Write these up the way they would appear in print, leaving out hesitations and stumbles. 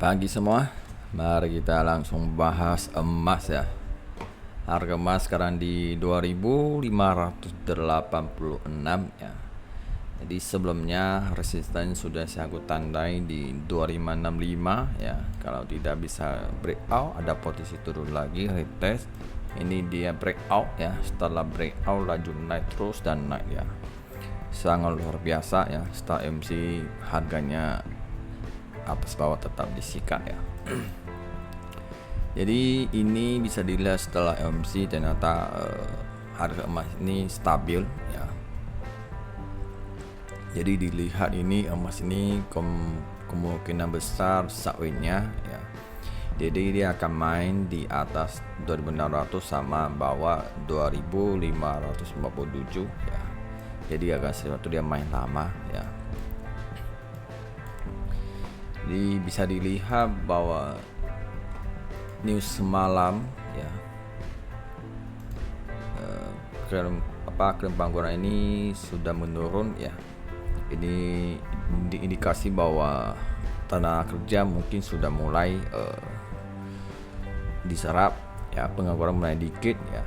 Pagi semua, mari kita langsung bahas emas ya. Harga emas sekarang di 2586 ya. Jadi sebelumnya resisten sudah saya tandai di 2565 ya. Kalau tidak bisa breakout, ada potensi turun lagi retest. Ini dia breakout ya. Setelah breakout laju naik terus dan naik ya. Sangat luar biasa ya. Setelah MC harganya atas bawah tetap disikat ya. Jadi ini bisa dilihat setelah MC ternyata harga emas ini stabil ya. Jadi dilihat ini emas ini kemungkinan besar sideways-nya ya. Jadi dia akan main di atas 2600 sama bawah 2557 ya. Jadi agak sesuatu dia main lama ya. Jadi bisa dilihat bahwa news semalam ya, klaim pengangguran ini sudah menurun ya. Ini diindikasi bahwa tenaga kerja mungkin sudah mulai diserap ya, pengangguran mulai dikit ya.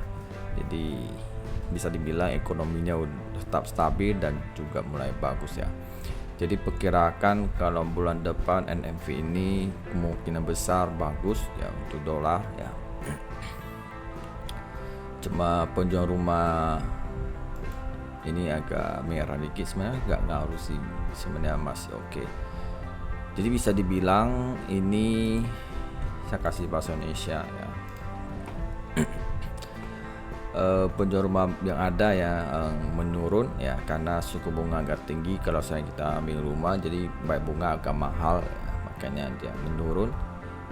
Jadi bisa dibilang ekonominya tetap stabil dan juga mulai bagus ya. Jadi perkirakan kalau bulan depan NMV ini kemungkinan besar bagus ya untuk dolar ya. Cuma penjual rumah ini agak merah dikit, sebenarnya nggak ngaruh sih, sebenarnya masih oke. Jadi bisa dibilang ini saya kasih bahasa Indonesia ya. Penjual rumah yang ada ya menurun ya, karena suku bunga agak tinggi. Kalau kita ambil rumah jadi baik bunga agak mahal ya, makanya dia menurun.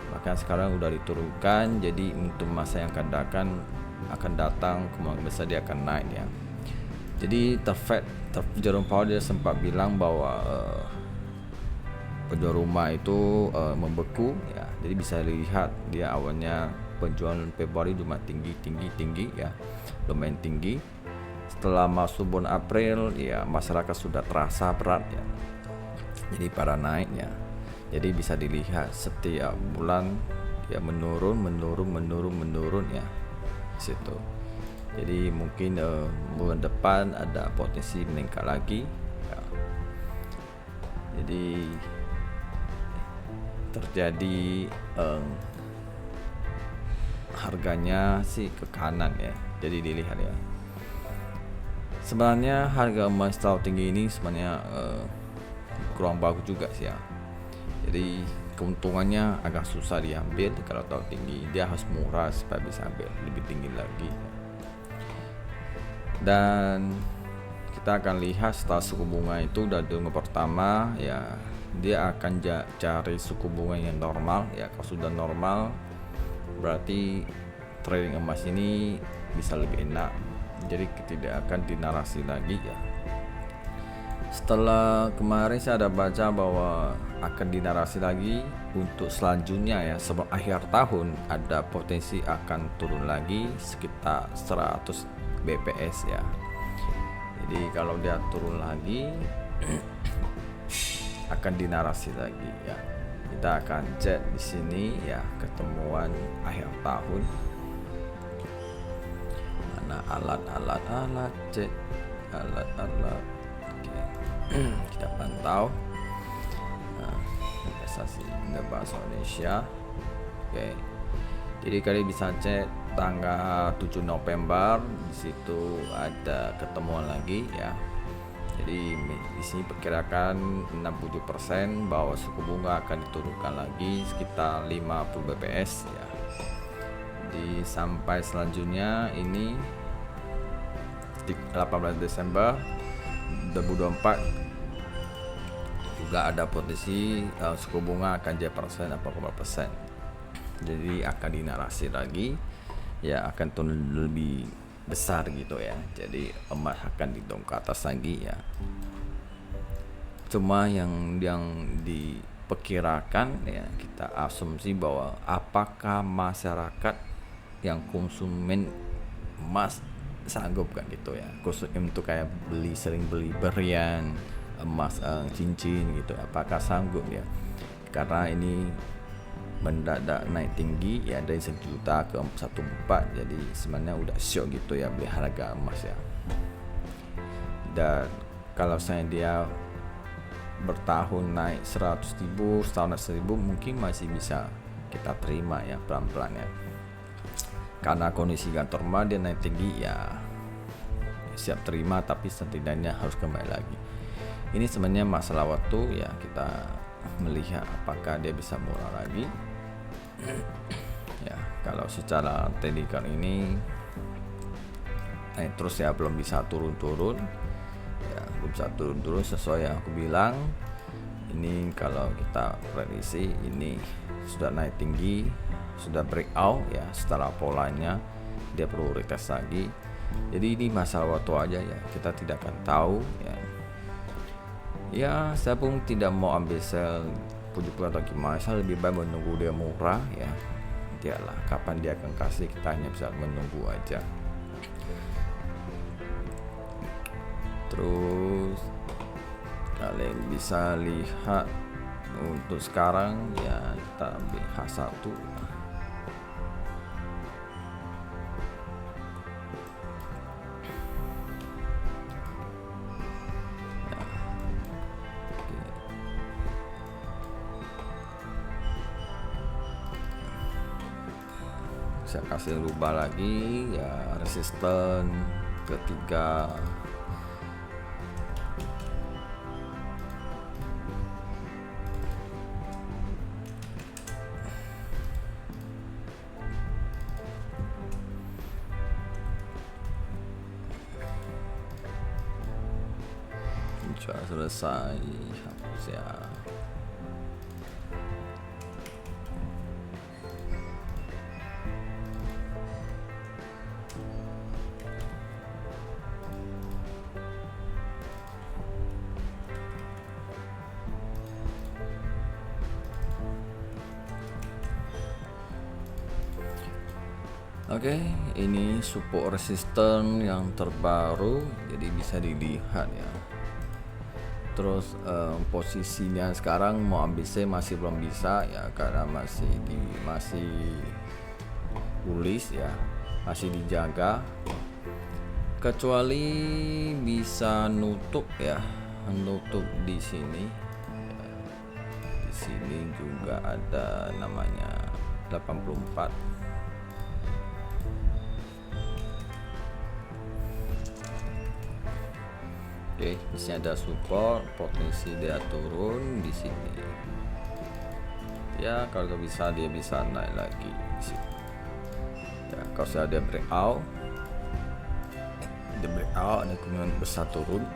Maka sekarang udah diturunkan, jadi untuk masa yang akan datang kemungkinan besar dia akan naik ya. Jadi Jerome Powell dia sempat bilang bahwa penjual rumah itu membeku ya. Jadi bisa lihat dia awalnya penjualan Februari cuma tinggi ya, lumayan tinggi. Setelah masuk bulan April ya, masyarakat sudah terasa berat ya, jadi pada naik ya. Jadi bisa dilihat setiap bulan ya menurun ya situ. Jadi mungkin bulan depan ada potensi meningkat lagi ya. Jadi terjadi harganya sih ke kanan ya. Jadi dilihat ya. Sebenarnya harga emas terlalu tinggi ini sebenarnya kurang bagus juga sih ya. Jadi keuntungannya agak susah diambil kalau terlalu tinggi. Dia harus murah supaya bisa ambil lebih tinggi lagi. Dan kita akan lihat setelah suku bunga itu dari minggu pertama ya, dia akan cari suku bunga yang normal ya. Kalau sudah normal berarti trading emas ini bisa lebih enak, jadi tidak akan dinarasi lagi ya. Setelah kemarin saya ada baca bahwa akan dinarasi lagi untuk selanjutnya ya, sebelum akhir tahun ada potensi akan turun lagi sekitar 100 bps ya. Jadi kalau dia turun lagi akan dinarasi lagi ya. Kita akan cek di sini ya, ketemuan akhir tahun. Mana alat cek alat. Oke. Kita pantau. Nah, biasa sih nggak bahasa Indonesia. Oke. Jadi kalian bisa cek tanggal 7 November, di situ ada ketemuan lagi ya. Jadi di sini perkirakan 67% bahwa suku bunga akan diturunkan lagi sekitar 50 bps ya. Jadi sampai selanjutnya ini 18 Desember 2024 juga ada potensi suku bunga akan jadi persen apa persen. Jadi akan dinarasi lagi ya, akan turun lebih besar gitu ya. Jadi emas akan didorong ke atas lagi ya. Cuma yang diperkirakan ya, kita asumsi bahwa apakah masyarakat yang konsumen emas sanggup kan gitu ya, khusus untuk kayak sering beli berlian, emas, cincin gitu, apakah sanggup ya. Karena ini mendadak naik tinggi ya dari 1 juta ke 1,4, jadi sebenarnya udah syok gitu ya beli harga emas ya. Dan kalau saya dia bertahun naik 100.000, setahun naik 1.000 mungkin masih bisa kita terima ya pelan-pelan ya. Karena kondisi kantor mah dia naik tinggi ya siap terima, tapi setidaknya harus kembali lagi. Ini sebenarnya masalah waktu ya, kita melihat apakah dia bisa murah lagi. Ya, kalau secara teknikal ini naik terus ya, belum bisa turun-turun ya, belum bisa turun-turun sesuai yang aku bilang. Ini kalau kita prediksi ini sudah naik tinggi, sudah breakout ya, setelah polanya dia perlu retest lagi. Jadi ini masalah waktu aja ya, kita tidak akan tahu ya. Ya saya pun tidak mau ambil sell puji-puji atau gimana, saya lebih baik menunggu dia murah ya. Dialah kapan dia akan kasih, kita hanya bisa menunggu aja. Terus kalian bisa lihat untuk sekarang ya, kita ambil H1 saya kasih rubah lagi ya, resisten ketiga sudah selesai, hapus ya. Oke, ini support resisten yang terbaru, jadi bisa dilihat ya. Terus posisinya sekarang mau ambil C masih belum bisa ya, karena masih bullish ya, masih dijaga. Kecuali bisa nutup ya, nutup di sini. Ya, di sini juga ada namanya 84. Oke, di sini ada support, potensi dia turun di sini. Ya, kalau bisa dia bisa naik lagi di sini. Ya, kalau sudah ada breakout, ada kemungkinan besar turun.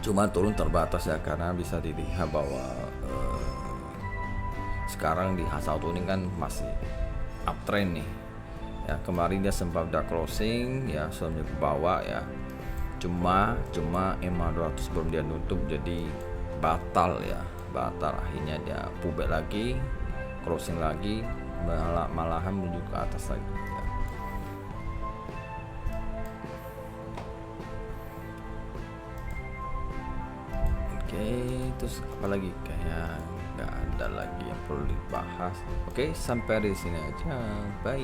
Cuma turun terbatas ya, karena bisa dilihat bahwa sekarang di H1 ini kan masih uptrend nih. Ya, kemarin dia sempat udah closing ya, sebelumnya ke bawah ya. Cuma MA200 belum dia nutup, jadi batal ya, akhirnya dia pullback lagi, closing lagi, malahan menuju ke atas lagi ya. Oke, terus apa lagi, kayak nggak ada lagi yang perlu dibahas. Oke, sampai di sini aja, bye.